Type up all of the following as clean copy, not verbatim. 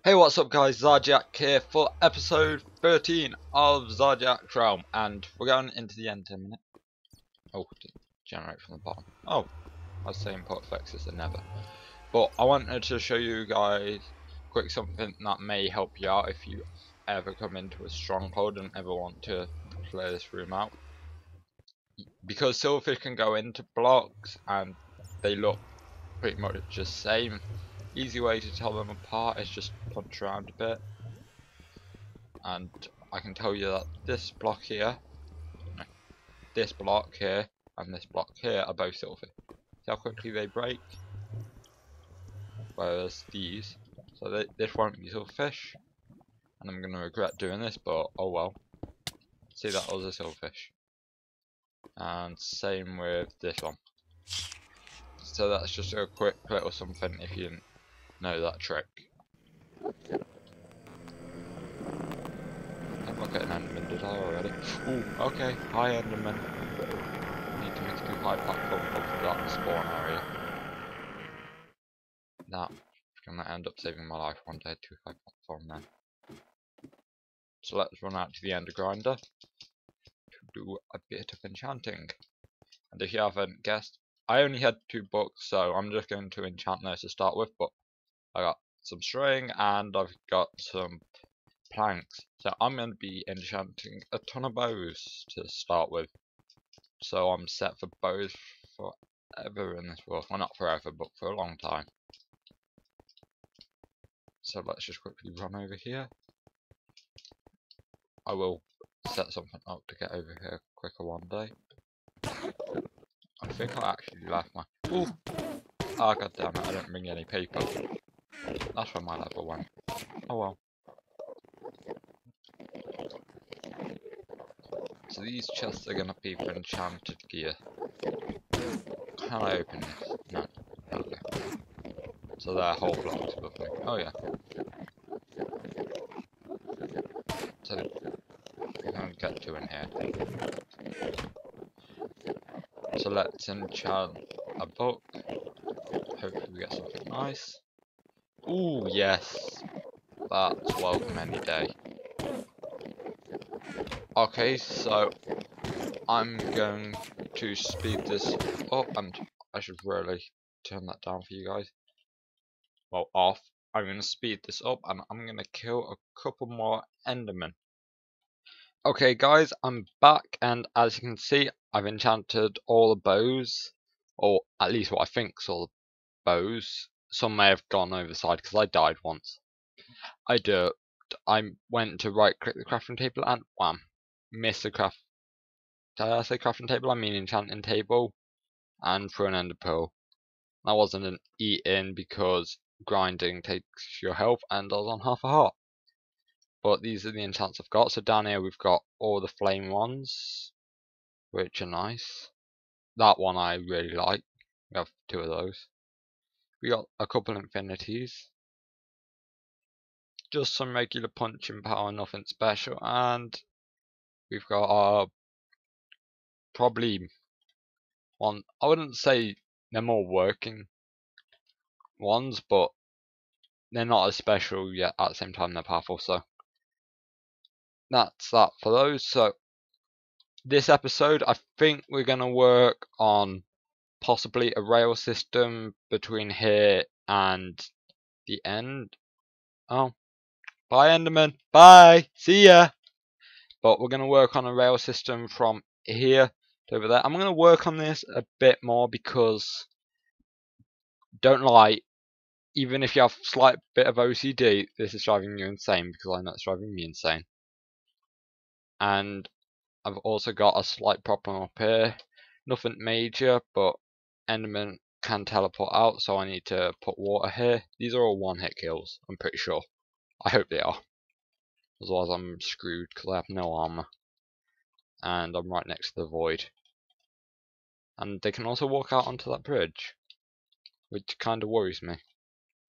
Hey, what's up guys, Zarjak here for episode 13 of Zarjak's Realm, and we're going into the end in a minute. Oh, generate from the bottom. Oh, I was saying put effects is the never. But I wanted to show you guys quick something that may help you out if you ever come into a stronghold and ever want to clear this room out. Because silverfish can go into blocks and they look pretty much the same. Easy way to tell them apart is just punch around a bit. And I can tell you that this block here, and this block here are both silverfish. See how quickly they break? Whereas these, this won't be silverfish, and I'm going to regret doing this, but oh well. See, that was a silverfish. And same with this one. So that's just a quick little something if you didn't know that trick. Look at an Enderman, did I already? Ooh, okay, hi Enderman. Need to make a high platform above that spawn area. That's gonna end up saving my life one day, too high platform then. So let's run out to the ender grinder to do a bit of enchanting. And if you haven't guessed, I only had 2 books, so I'm just going to enchant those to start with, but I got some string and I've got some planks. So I'm going to be enchanting a ton of bows to start with. So I'm set for bows forever in this world. Well, not forever, but for a long time. So let's just quickly run over here. I will set something up to get over here quicker one day. I think I actually left my... Ooh! Ah, god damn it, I didn't bring any paper. That's where my level went. Oh well. So these chests are gonna be for enchanted gear. Can I open this? No. Okay. So they're whole blocks above me. Oh yeah. So we can get to in here. So let's enchant a book. Hopefully we get something nice. Ooh, yes. That's welcome any day. Okay, so I'm going to speed this up, and I should really turn that down for you guys. Well, off. I'm going to speed this up, and I'm going to kill a couple more Endermen. Okay guys, I'm back, and as you can see, I've enchanted all the bows, or at least what I think's all the bows. Some may have gone over the side because I died once. I went to right click the crafting table and wham, missed the craft. Did I say crafting table? I mean enchanting table, and threw an ender pearl. That wasn't an eat-in because grinding takes your health, and I was on half a heart. But these are the enchants I've got. So down here we've got all the flame ones, which are nice. That one I really like. We have 2 of those. We got a couple infinities. Just some regular punching power, nothing special, and we've got our probably one. I wouldn't say they're more working ones, but they're not as special yet. At the same time, they're powerful. So that's that for those. So this episode, I think we're gonna work on possibly a rail system between here and the end. Oh, bye Enderman. Bye. See ya. But we're going to work on a rail system from here to over there. I'm going to work on this a bit more because, don't lie, even if you have a slight bit of OCD, this is driving you insane because I know it's driving me insane. And I've also got a slight problem up here. Nothing major, but Enderman can teleport out, so I need to put water here. These are all one-hit kills, I'm pretty sure. I hope they are. Otherwise I'm screwed because I have no armor. And I'm right next to the void. And they can also walk out onto that bridge, which kind of worries me.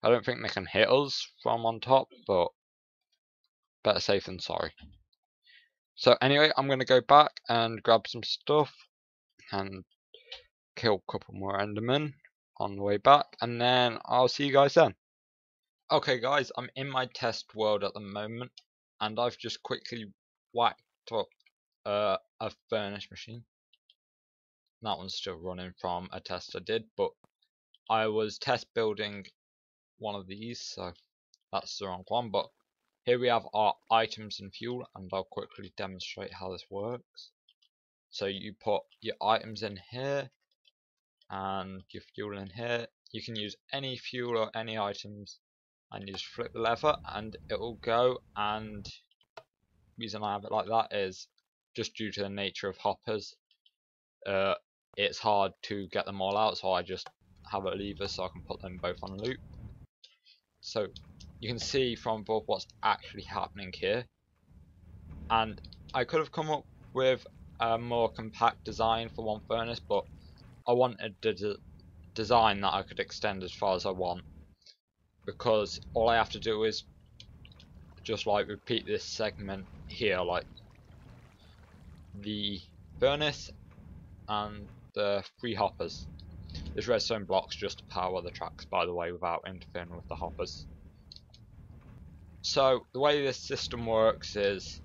I don't think they can hit us from on top, but better safe than sorry. So anyway, I'm going to go back and grab some stuff and kill a couple more Endermen on the way back, and then I'll see you guys then. Okay guys, I'm in my test world at the moment, and I've just quickly whacked up a furnace machine. That one's still running from a test I did, but I was test building one of these, so that's the wrong one. But here we have our items and fuel, and I'll quickly demonstrate how this works. So you put your items in here and your fuel in here. You can use any fuel or any items, and you just flip the lever and it will go. And the reason I have it like that is just due to the nature of hoppers. It's hard to get them all out, so I just have a lever so I can put them both on a loop. So you can see from above what's actually happening here, and I could have come up with a more compact design for one furnace, but I wanted a design that I could extend as far as I want, because all I have to do is just like repeat this segment here, like the furnace and the 3 hoppers. There's redstone blocks just to power the tracks, by the way, without interfering with the hoppers. So the way this system works is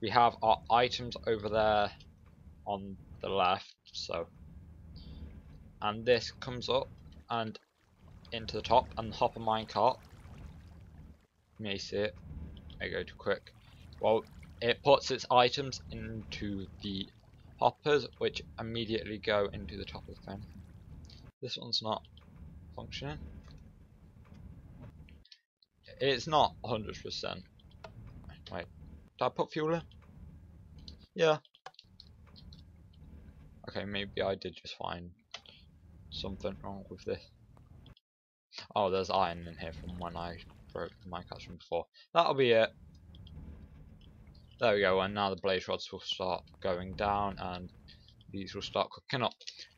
we have our items over there on the left, so, and this comes up and into the top, and the hopper minecart, you may see it, I go too quick. Well, it puts its items into the hoppers, which immediately go into the top of the pen. This one's not functioning. It's not 100%. Wait, did I put fuel in? Yeah. Okay, maybe I did just find something wrong with this. Oh, there's iron in here from when I broke my cuts from before. That'll be it. There we go, and now the blaze rods will start going down and these will start cooking up.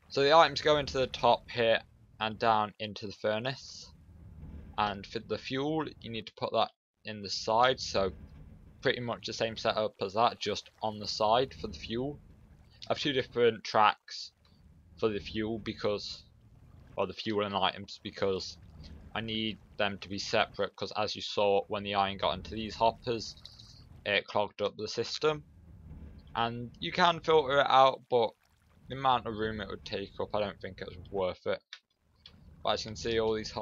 So the items go into the top here and down into the furnace. And for the fuel, you need to put that in the side, so pretty much the same setup as that, just on the side for the fuel. I have 2 different tracks for the fuel because, or the fuel and items, because I need them to be separate, because as you saw, when the iron got into these hoppers, it clogged up the system. And you can filter it out, but the amount of room it would take up, I don't think it was worth it. But as you can see, all these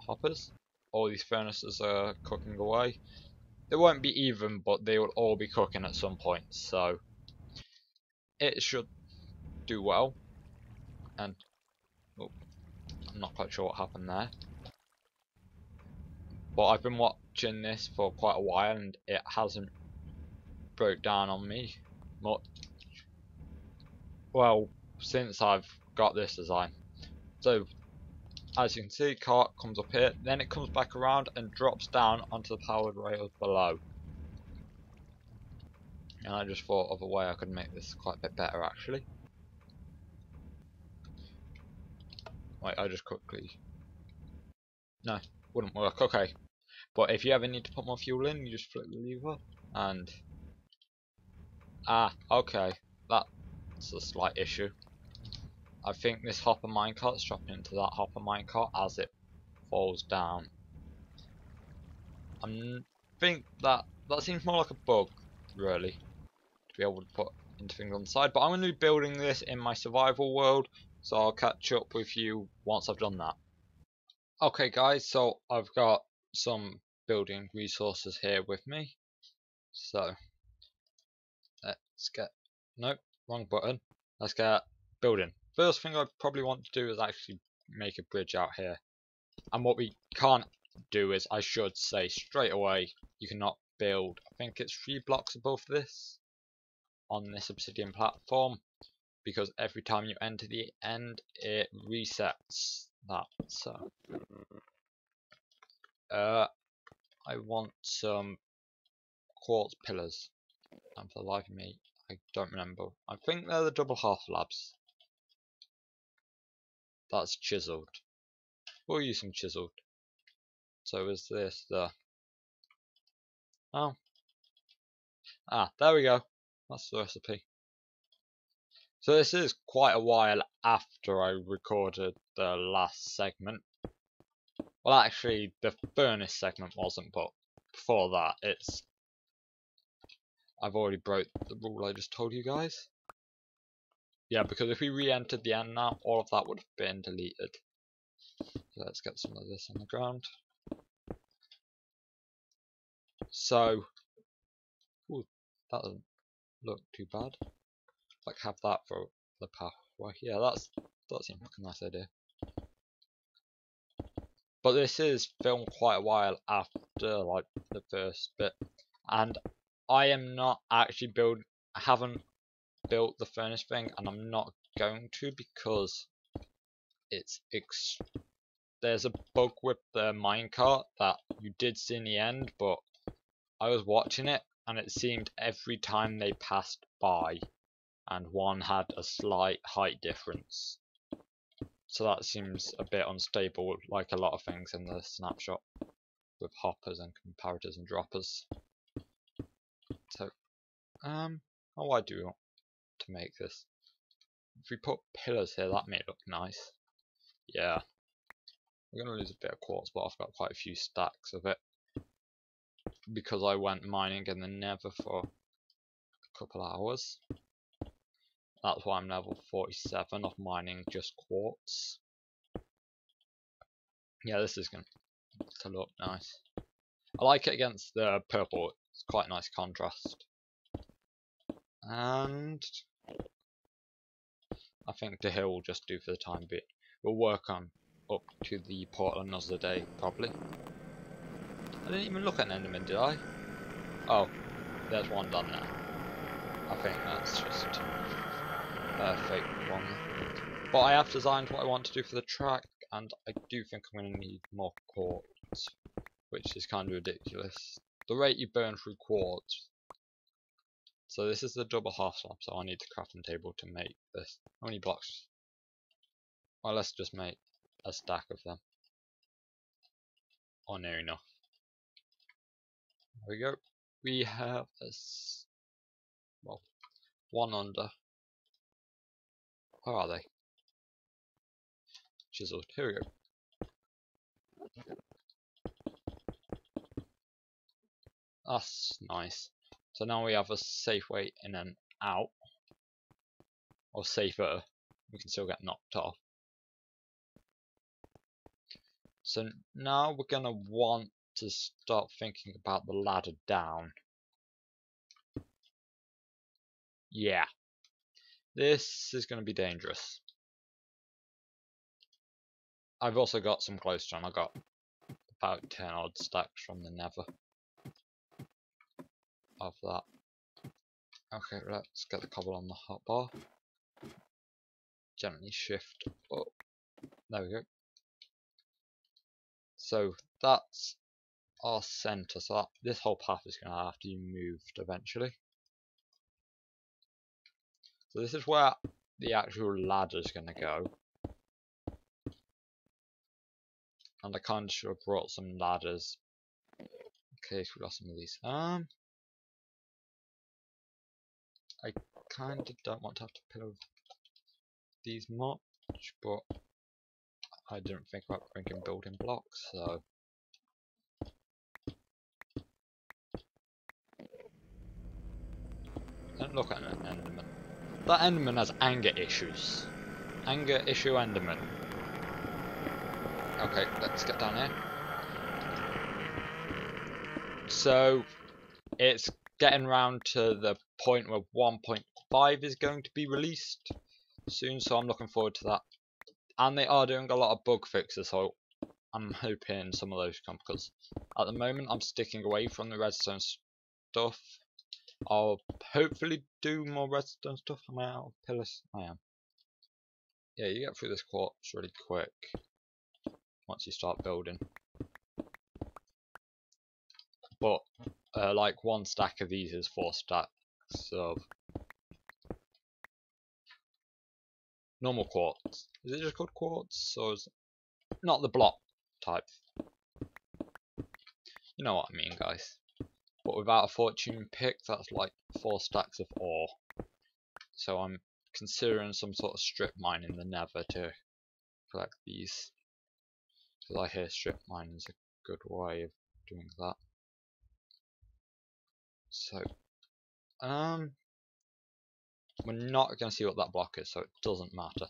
hoppers, all these furnaces are cooking away. They won't be even, but they will all be cooking at some point, so it should do well. And oh, I'm not quite sure what happened there, but I've been watching this for quite a while and it hasn't broke down on me much. Well, since I've got this design. So as you can see, cart comes up here, then it comes back around and drops down onto the powered rails below. And I just thought of a way I could make this quite a bit better actually. Wait, I just quickly... No, wouldn't work, okay. But if you ever need to put more fuel in, you just flip the lever and... Ah, okay, that's a slight issue. I think this hopper minecart's dropping into that hopper minecart as it falls down. I think that seems more like a bug, really, to be able to put into things on the side. But I'm going to be building this in my survival world, so I'll catch up with you once I've done that. Okay guys, so I've got some building resources here with me. So let's get, nope, wrong button. Let's get building. First thing I probably want to do is actually make a bridge out here. And what we can't do is, I should say straight away, you cannot build, I think it's 3 blocks above this on this obsidian platform, because every time you enter the end it resets that. So I want some quartz pillars, and for the life of me I don't remember. I think they're the double half slabs. That's chiseled. We'll use some chiseled. So is this the... Oh. Ah, there we go. That's the recipe. So this is quite a while after I recorded the last segment. Well, actually, the furnace segment wasn't, but before that, I've already broke the rule I just told you guys. Yeah, because if we re-entered the end now, all of that would have been deleted. So let's get some of this on the ground. So, ooh, that doesn't look too bad. Like, have that for the pathway. Yeah, that seems like a nice idea. But this is filmed quite a while after like the first bit, and I am not actually I haven't built the furnace thing, and I'm not going to because there's a bug with the minecart that you did see in the end, but I was watching it and it seemed every time they passed by and one had a slight height difference. So that seems a bit unstable, like a lot of things in the snapshot with hoppers and comparators and droppers. So, how I do want to make this? If we put pillars here, that may look nice. Yeah, we're gonna lose a bit of quartz, but I've got quite a few stacks of it because I went mining in the Nether for a couple hours. That's why I'm level 47 of mining just quartz. Yeah, this is going to look nice. I like it against the purple, it's quite a nice contrast. And I think the hill will just do for the time being. We'll work on up to the portal another day, probably. I didn't even look at an enderman, did I? Oh, there's one down there. I think that's just a fake one. But I have designed what I want to do for the track, and I do think I'm going to need more quartz, which is kind of ridiculous. The rate you burn through quartz. So this is the double half slab, so I need the crafting table to make this. How many blocks? Well, let's just make a stack of them. Or near enough. There we go. We have well, one under. Where are they? Chiseled. Here we go. That's nice. So now we have a safe way in and out. Or safer. We can still get knocked off. So now we're going to want to start thinking about the ladder down. Yeah. This is going to be dangerous. I've also got some glowstone. I got about 10 odd stacks from the Nether of that. Okay, let's get the cobble on the hotbar. Gently shift up. There we go. So that's our center. So this whole path is going to have to be moved eventually. So this is where the actual ladder is going to go. And I kind of should have brought some ladders. Okay, so we got some of these. I kind of don't want to have to pillow these much, but I didn't think about bringing building blocks, so don't look at an enderman. That enderman has anger issues. Anger issue enderman. Okay, let's get down here. So it's getting round to the point where 1.5 is going to be released soon, so I'm looking forward to that. And they are doing a lot of bug fixes, so I'm hoping some of those come, because at the moment I'm sticking away from the redstone stuff. I'll hopefully do more redstone stuff. Am I out of pillars? I am. Yeah, you get through this quartz really quick once you start building. But like one stack of these is 4 stacks of normal quartz. Is it just called quartz, or is it not the block type? You know what I mean, guys. But without a fortune pick, that's like 4 stacks of ore. So I'm considering some sort of strip mine in the Nether to collect these. Because I hear strip mining is a good way of doing that. So, we're not going to see what that block is, so it doesn't matter.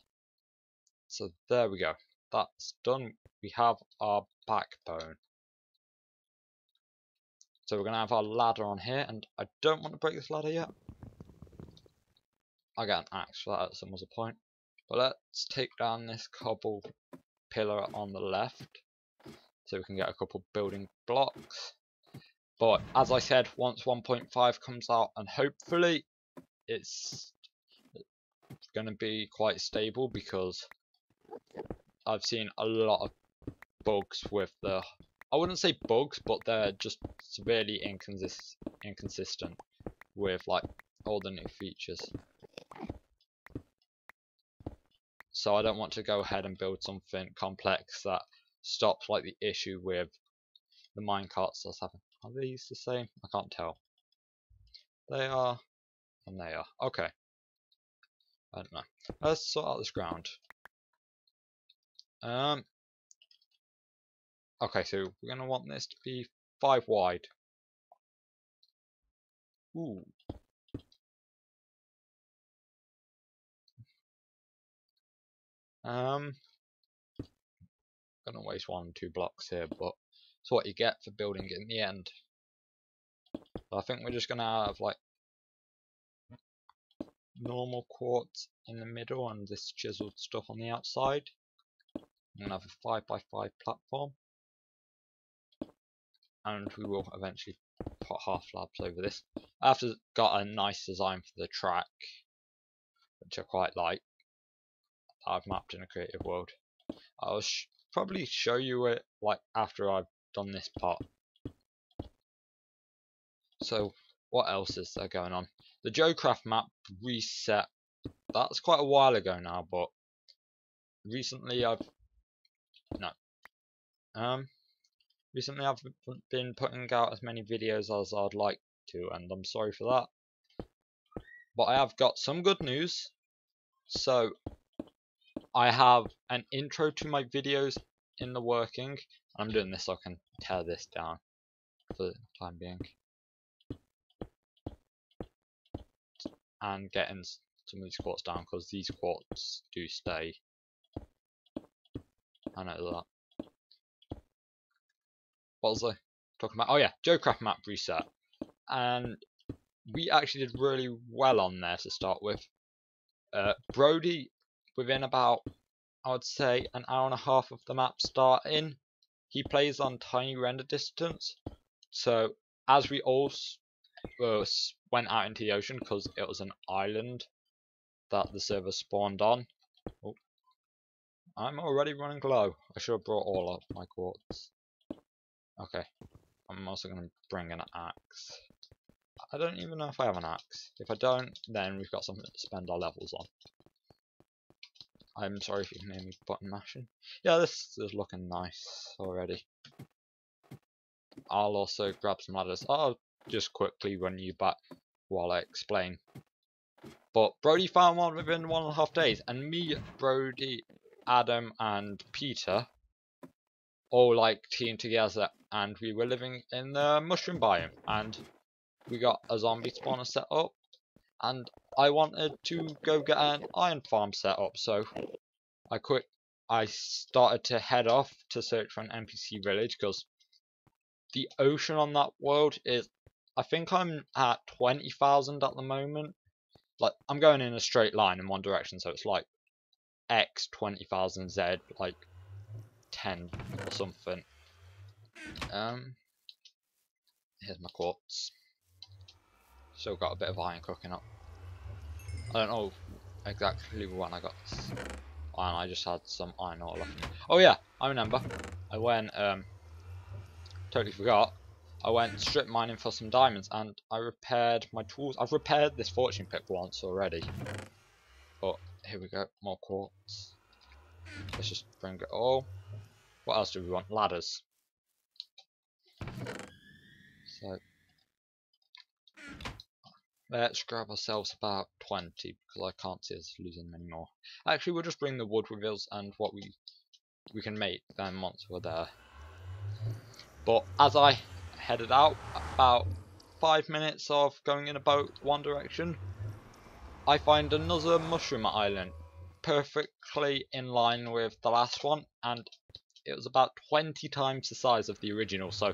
So there we go. That's done. We have our backbone. So we're going to have our ladder on here, and I don't want to break this ladder yet. I got an axe for that at some other point. But let's take down this cobble pillar on the left, so we can get a couple building blocks. But as I said, once 1.5 comes out, and hopefully it's going to be quite stable, because I've seen a lot of bugs with the, I wouldn't say bugs, but they're just severely inconsistent with like all the new features. So I don't want to go ahead and build something complex that stops like the issue with the minecarts that's happening. Are these the same? I can't tell. They are, and they are. Okay. I don't know. Let's sort out this ground. Okay, so we're gonna want this to be 5 wide. Ooh. Gonna waste 1 or 2 blocks here, but it's what you get for building it in the end. So I think we're just gonna have like normal quartz in the middle and this chiseled stuff on the outside. I'm gonna have a 5x5 platform, and we will eventually put half slabs over this. I've got a nice design for the track, which I quite like. I've mapped in a creative world. I'll probably show you it like after I've done this part. So what else is there going on? The Joecraft map reset. That's quite a while ago now, but recently I've been putting out as many videos as I'd like to, and I'm sorry for that. But I have got some good news. So I have an intro to my videos in the working. I'm doing this so I can tear this down for the time being, and getting some of these quartz down, because these quartz do stay. I know that. What was I talking about? Oh yeah, Joecraft map reset. And we actually did really well on there to start with. Brody, within about, I would say, an hour and a half of the map starting, he plays on tiny render distance. So as we all went out into the ocean, because it was an island that the server spawned on. Oh, I'm already running low. I should have brought all of my quartz. Okay, I'm also going to bring an axe. I don't even know if I have an axe. If I don't, then we've got something to spend our levels on. I'm sorry if you can hear me button mashing. Yeah, this is looking nice already. I'll also grab some ladders. I'll just quickly run you back while I explain. But Brody found one within 1.5 days, and me, Brody, Adam, and Peter all like teamed together, and we were living in the mushroom biome, and we got a zombie spawner set up, and I wanted to go get an iron farm set up, so I started to head off to search for an NPC village, because the ocean on that world is, I think I'm at 20,000 at the moment. Like, I'm going in a straight line in one direction, so it's like X 20,000 Z like 10 or something. Here's my quartz. Still got a bit of iron cooking up. I don't know exactly when I got this iron. I just had some iron ore left. Oh yeah, I remember. I went totally forgot. I went strip mining for some diamonds, and I repaired my tools. I've repaired this fortune pick once already. But here we go, more quartz. Let's just bring it all. What else do we want? Ladders. So let's grab ourselves about 20, because I can't see us losing many more. Actually, we'll just bring the wood with us, and what we we can make them once we're there. But as I headed out, about 5 minutes of going in about one direction, I find another mushroom island, perfectly in line with the last one, and it was about 20 times the size of the original. So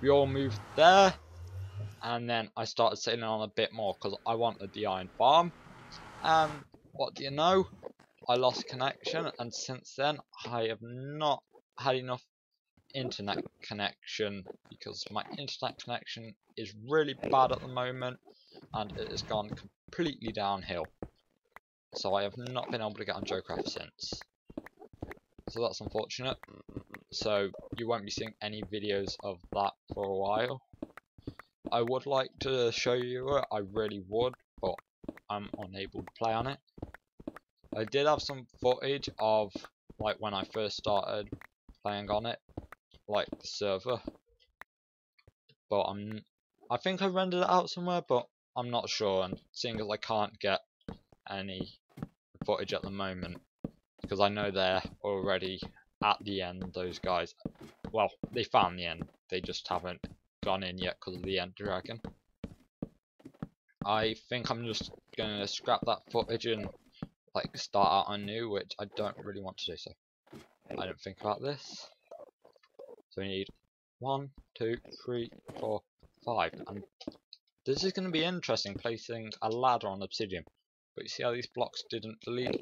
we all moved there, and then I started sailing on a bit more because I wanted the iron farm. And what do you know? I lost connection, and since then I have not had enough internet connection, because my internet connection is really bad at the moment and it has gone completely downhill. So I have not been able to get on JoeCraft since. So that's unfortunate. So you won't be seeing any videos of that for a while. I would like to show you it, I really would, but I'm unable to play on it. I did have some footage of like when I first started playing on it, like the server, but I think I rendered it out somewhere, but I'm not sure, and seeing as I can't get any footage at the moment, because I know they're already at the end, those guys. Well, they found the end, they just haven't gone in yet because of the end dragon. I think I'm just gonna scrap that footage and like start out anew, which I don't really want to do, so I don't think about this. So we need 1, 2, 3, 4, 5, and this is going to be interesting, placing a ladder on obsidian. But you see how these blocks didn't delete?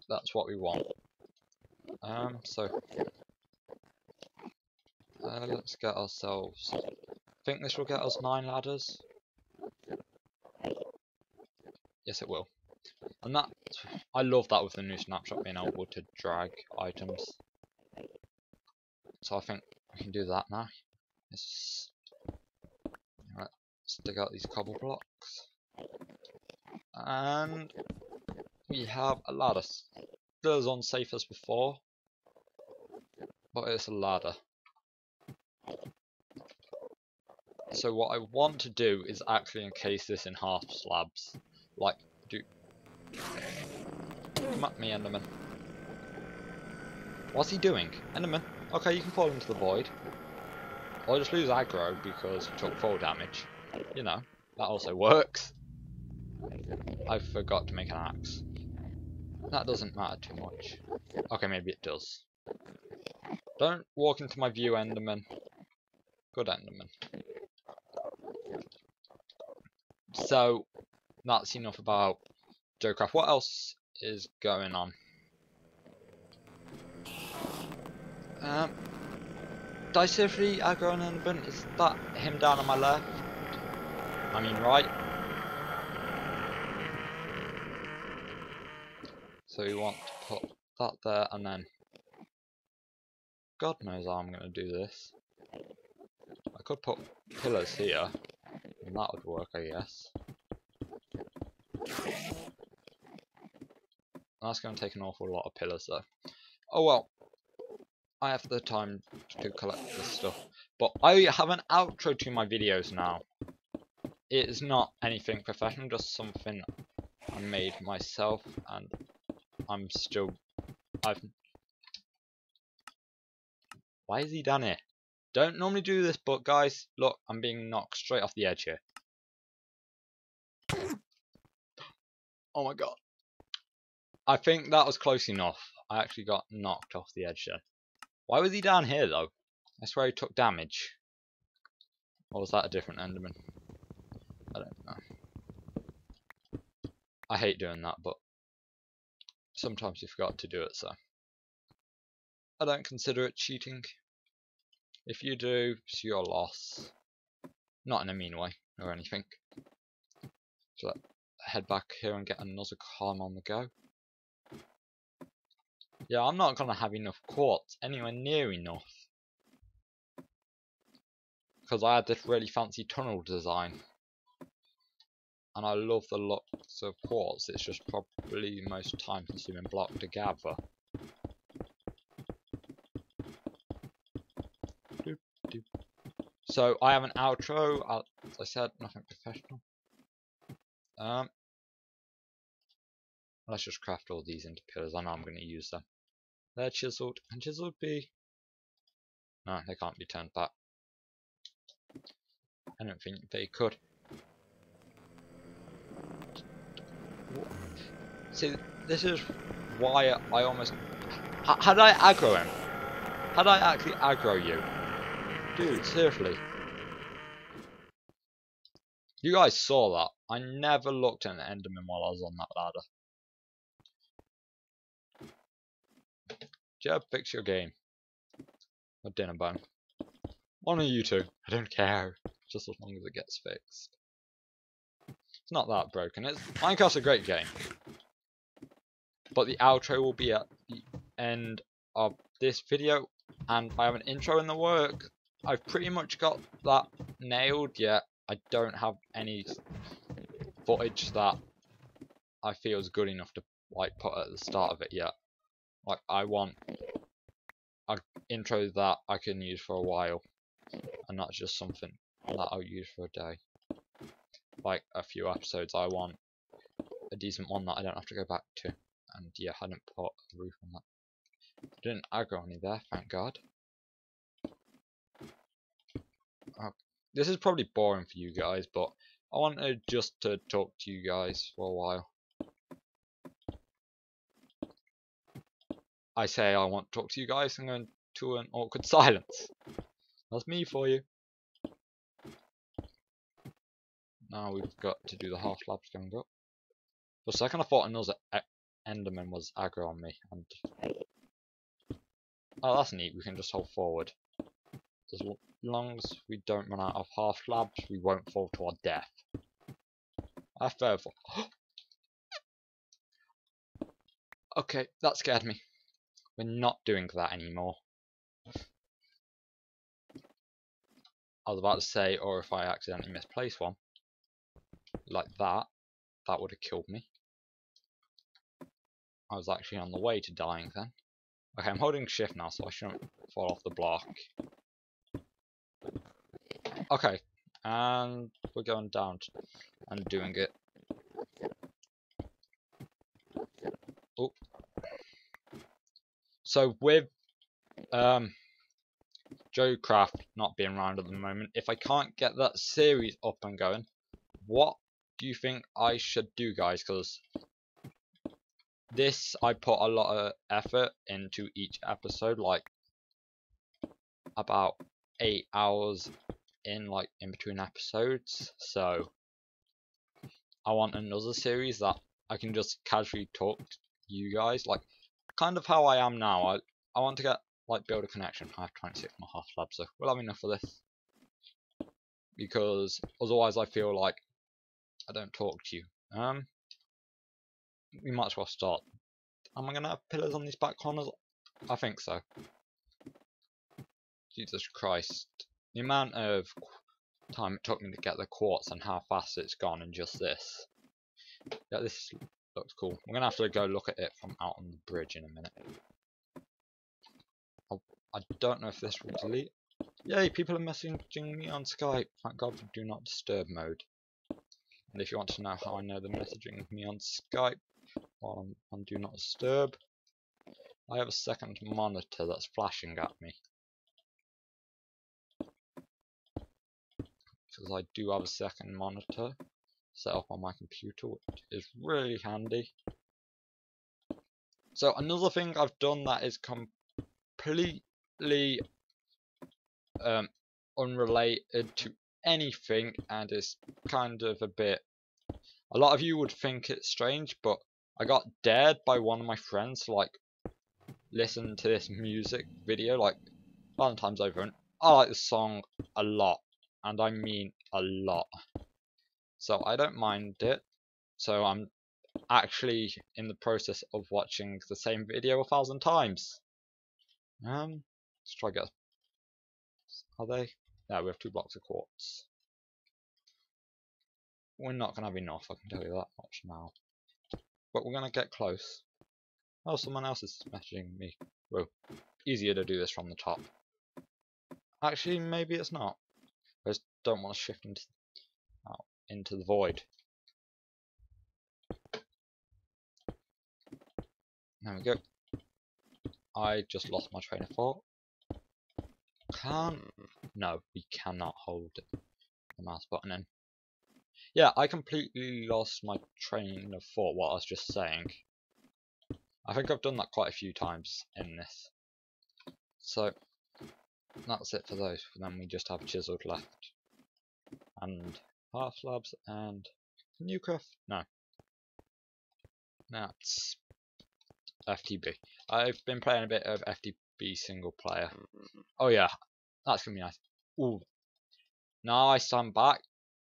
That's what we want. Let's get ourselves. I think this will get us 9 ladders. Yes, it will. And that, I love that with the new snapshot, being able to drag items. So I think we can do that now. Right, stick out these cobble blocks, and we have a ladder. Still as unsafe as before, but it's a ladder. So what I want to do is actually encase this in half slabs, like do. Come at me, Enderman. What's he doing? Enderman, okay, you can fall into the void. Or just lose aggro because you took fall damage. You know, that also works. I forgot to make an axe. That doesn't matter too much. Okay, maybe it does. Don't walk into my view, Enderman. Good Enderman. So, that's enough about JoeCraft. What else is going on? Did I seriously aggro an Enderman? Is that him down on my left? I mean right. So we want to put that there, and then God knows how I'm going to do this. I could put pillars here, and that would work, I guess. That's going to take an awful lot of pillars though. Oh well, I have the time to collect this stuff. But I have an outro to my videos now. It is not anything professional, just something I made myself, and why is he down here? Don't normally do this, but guys, look, I'm being knocked straight off the edge here. Oh my god. I think that was close enough. I actually got knocked off the edge there. Why was he down here though? I swear he took damage. Or was that a different Enderman? I don't know. I hate doing that, but sometimes you forgot to do it, so I don't consider it cheating. If you do, it's your loss. Not in a mean way or anything. So let's head back here and get another column on the go. Yeah, I'm not gonna have enough quartz, anywhere near enough, because I had this really fancy tunnel design, and I love the looks of quartz. It's just probably the most time-consuming block to gather. So I have an outro. As I said, nothing professional. Let's just craft all these into pillars. I know I'm going to use them. They're chiseled. Can chiseled be? No, they can't be turned back. I don't think they could. See, this is why I almost... Had I aggro him? Had I actually aggro you? Dude, seriously. You guys saw that. I never looked at an Enderman while I was on that ladder. Do you ever fix your game? Or dinner bone? One of you two. I don't care. Just as long as it gets fixed. It's not that broken. Minecraft's a great game. But the outro will be at the end of this video. And I have an intro in the work. I've pretty much got that nailed yet. I don't have any footage that I feel is good enough to like put at the start of it yet. Like I want an intro that I can use for a while and not just something that I'll use for a day. Like a few episodes, I want a decent one that I don't have to go back to. And yeah, I didn't put a roof on that. I didn't aggro any there, thank God. This is probably boring for you guys, but I wanted just to talk to you guys for a while. I say I want to talk to you guys and go into an awkward silence. That's me for you. Now we've got to do the half slabs going up. For a second I thought another Enderman was aggro on me. And oh, that's neat, we can just hold forward. As long as we don't run out of half slabs, we won't fall to our death. I failed for. Okay, that scared me. We're not doing that anymore. I was about to say, or if I accidentally misplaced one, like that, that would have killed me. I was actually on the way to dying then. Okay, I'm holding shift now, so I shouldn't fall off the block. Okay, and we're going down and doing it. Oh. So with Joe Craft not being around at the moment, if I can't get that series up and going, what do you think I should do, guys? Because this, I put a lot of effort into each episode, like about 8 hours in between episodes. So I want another series that I can just casually talk to you guys, like kind of how I am now. I want to get build a connection. I have 26.5 slabs, so we'll have enough for this, because otherwise I feel like I don't talk to you. We might as well start. Am I gonna have pillars on these back corners? I think so. Jesus Christ, the amount of time it took me to get the quartz and how fast it's gone in just this. Yeah, this looks cool. I'm gonna have to go look at it from out on the bridge in a minute. I don't know if this will delete. Yay, people are messaging me on Skype. Thank God for do not disturb mode. And if you want to know how I know they're messaging me on Skype while I'm on do not disturb, I have a second monitor that's flashing at me. Because I do have a second monitor set up on my computer, which is really handy. So another thing I've done that is completely unrelated to anything, and is kind of a lot of you would think it's strange, but I got dared by one of my friends to listen to this music video Valentine's over, and I like this song a lot, and I mean a lot, so I don't mind it. So I'm actually in the process of watching the same video 1,000 times. Let's try get. Are they? Yeah, we have 2 blocks of quartz. We're not gonna have enough, I can tell you that much now. But we're gonna get close. Oh, someone else is messaging me. Whoa, easier to do this from the top. Actually, maybe it's not. I just don't want to shift into the void. There we go. I just lost my train of thought. No, we cannot hold the mouse button in. Yeah, I completely lost my train of thought what I was just saying. I think I've done that quite a few times in this. So, that's it for those. Then we just have chiseled left. And half slabs and Newcraft? No. That's FTB. I've been playing a bit of FTB single player. Oh yeah, that's gonna be nice. Ooh. Now I stand back,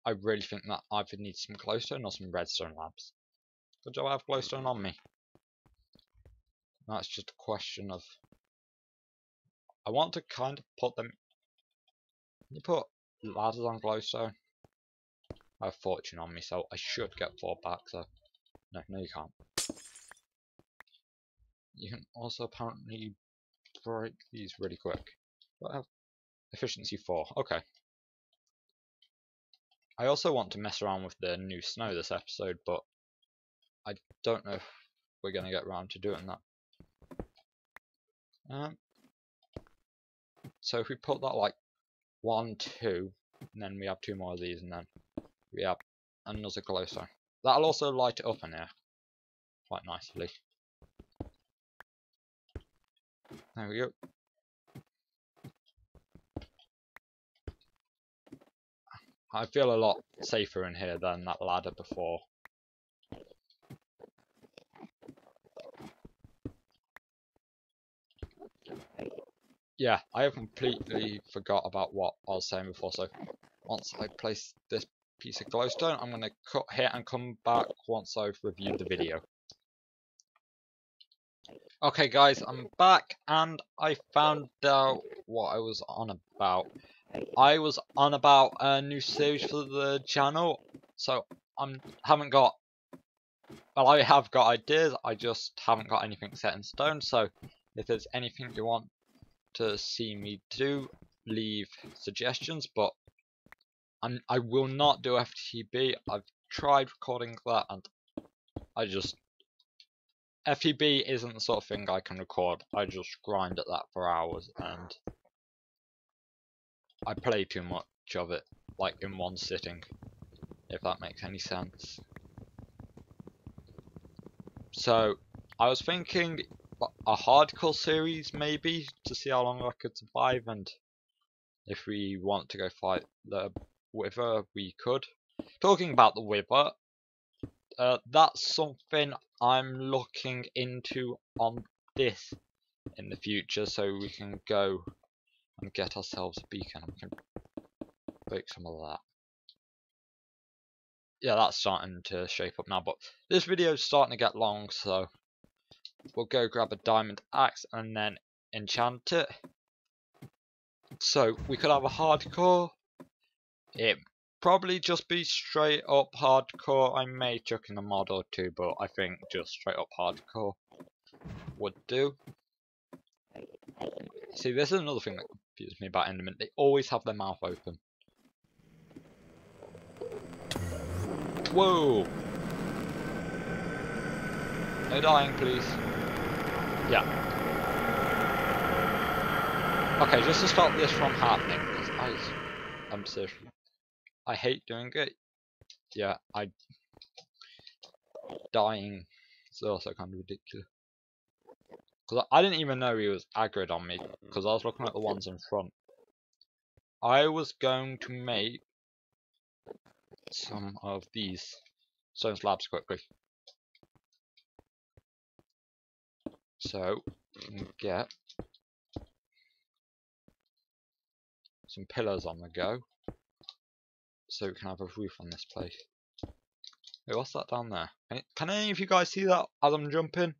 I really think that I either need some glowstone or some redstone labs. Good job I have glowstone on me. That's just a question of... I want to kind of put them... Can you put ladders on glowstone? I have fortune on me, so I should get 4 back, so... No, you can't. You can also apparently break these really quick. But I have efficiency 4, okay. I also want to mess around with the new snow this episode, but I don't know if we're going to get around to doing that. So if we put that like 1, 2, and then we have 2 more of these, and then we have another glowstone. That'll also light it up in here quite nicely. There we go. I feel a lot safer in here than that ladder before. Yeah, I have completely forgot about what I was saying before, so once I place this piece of glowstone, I'm going to cut here and come back once I've reviewed the video. Okay guys, I'm back and I found out what I was on about. I was on about a new series for the channel, so I have got ideas, I just haven't got anything set in stone, so if there's anything you want to see me do, leave suggestions, but I will not do FTB. I've tried recording that and FTB isn't the sort of thing I can record. I just grind at that for hours and I play too much of it, like in one sitting, if that makes any sense. So I was thinking a hardcore series maybe to see how long I could survive, and if we want to go fight the Wither we could. Talking about the Wither, that's something I'm looking into on this in the future, so we can go and get ourselves a beacon and we can break some of that. Yeah, that's starting to shape up now, but this video is starting to get long, so we'll go grab a diamond axe and then enchant it. So we could have a hardcore. It probably just be straight up hardcore. I may chuck in a mod or 2, but I think just straight up hardcore would do. See, this is another thing that confuses me about Endermen. They always have their mouth open. Whoa! No dying, please. Yeah. Okay, just to stop this from happening, because I'm seriously, I hate doing it. Yeah, dying is also kind of ridiculous. Because I didn't even know he was aggroed on me, because I was looking at the ones in front. I was going to make some of these stone slabs quickly. So, we can get some pillars on the go, so we can have a roof on this place. Hey, what's that down there? Can any of you guys see that as I'm jumping?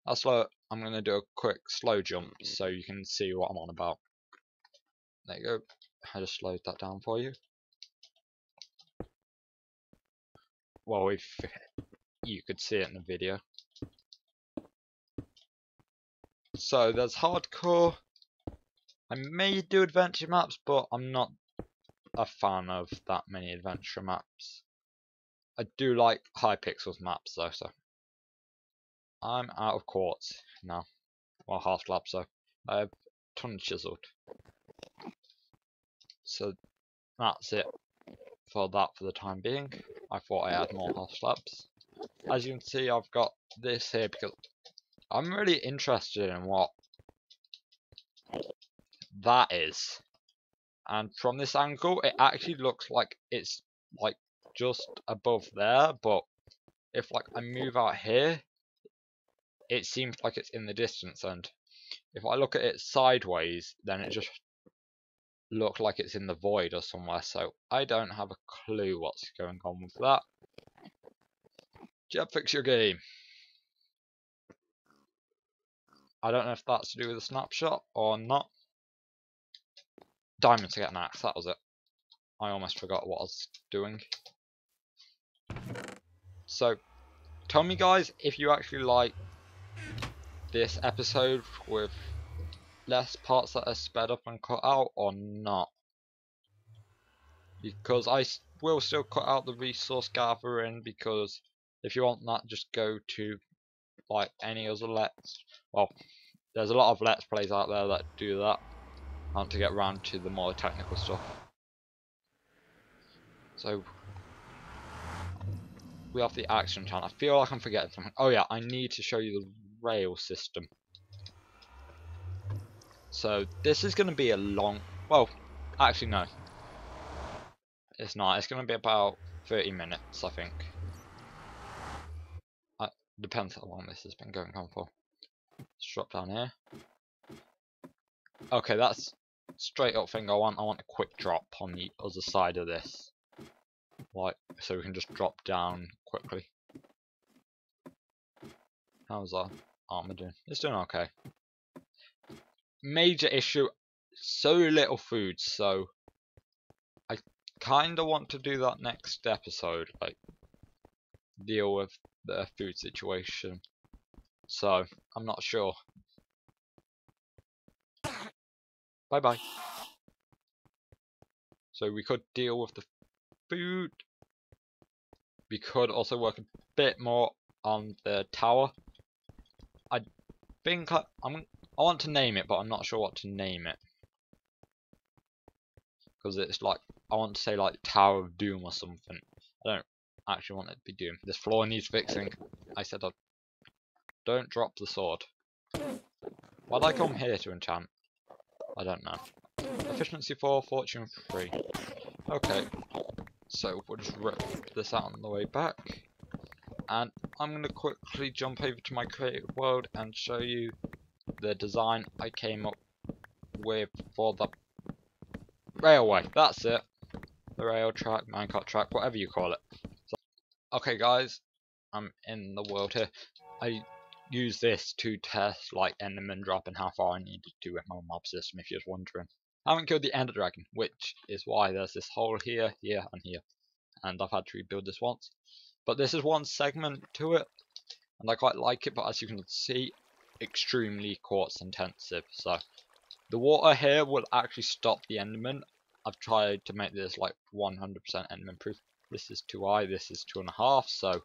That's slow. I'm going to do a quick slow jump so you can see what I'm on about. There you go. I just slowed that down for you. Well, if you could see it in the video. So there's hardcore. I may do adventure maps, but I'm not a fan of that many adventure maps. I do like high pixels maps though, so I'm out of quartz now. well, half slab, so I have ton chiseled. So that's it for that for the time being. I thought I had more half slabs. As you can see, I've got this here because I'm really interested in what that is. And from this angle, it actually looks like it's like just above there, but if like I move out here, it seems like it's in the distance, and if I look at it sideways, then it just looks like it's in the void or somewhere, so I don't have a clue what's going on with that. Jet, fix your game. I don't know if that's to do with a snapshot or not. Diamond to get an axe, that was it. I almost forgot what I was doing. So, tell me guys if you actually like this episode with less parts that are sped up and cut out or not. Because I will still cut out the resource gathering, because if you want that, just go to like any other well, there's a lot of let's plays out there that do that. I want to get around to the more technical stuff. So we have the action channel. I feel like I'm forgetting something. Oh yeah, I need to show you the rail system. So this is going to be a long, well, actually no, it's not. It's going to be about 30 minutes, I think. Depends how long this has been going on for. Let's drop down here. Okay, that's straight up thing I want. I want a quick drop on the other side of this, like so we can just drop down quickly. How's our armor doing? It's doing okay. Major issue, so little food, so I kind of want to do that next episode, like deal with the food situation. So I'm not sure. Bye bye. So we could deal with the food. We could also work a bit more on the tower. I think I want to name it, but I'm not sure what to name it, because it's like I want to say like Tower of Doom or something. I don't actually want it to be Doom. This floor needs fixing. I said don't drop the sword. Why'd I come here to enchant? I don't know. Efficiency 4, fortune 3. Okay, so we'll just rip this out on the way back. And I'm going to quickly jump over to my creative world and show you the design I came up with for the railway. That's it. The rail track, minecart track, whatever you call it. So, okay guys, I'm in the world here. I use this to test like Enderman drop and how far I need to do with my mob system, if you're just wondering. I haven't killed the Ender Dragon, which is why there's this hole here, here and here. And I've had to rebuild this once. But this is one segment to it, and I quite like it, but as you can see, extremely quartz intensive. So the water here will actually stop the Enderman. I've tried to make this like 100% Enderman proof. This is 2i, this is 2.5, so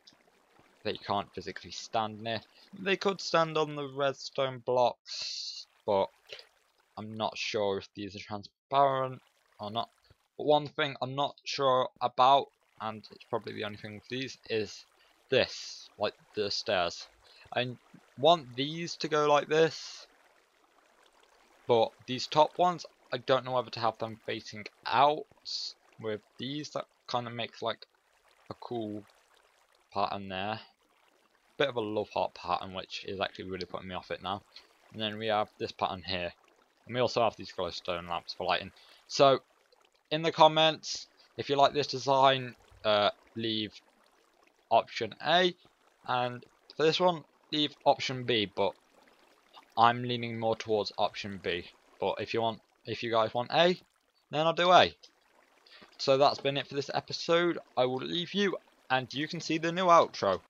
they can't physically stand near. They could stand on the redstone blocks, but I'm not sure if these are transparent or not. But one thing I'm not sure about, and it's probably the only thing with these, is this, like the stairs. I want these to go like this, but these top ones, I don't know whether to have them facing out with these. That kind of makes like a cool pattern there. Bit of a love heart pattern, which is actually really putting me off it now. And then we have this pattern here. And we also have these glowstone lamps for lighting. So, in the comments, if you like this design, leave option A, and for this one, leave option B, but I'm leaning more towards option B. But if you guys want A, then I'll do A. So that's been it for this episode. I will leave you, and you can see the new outro.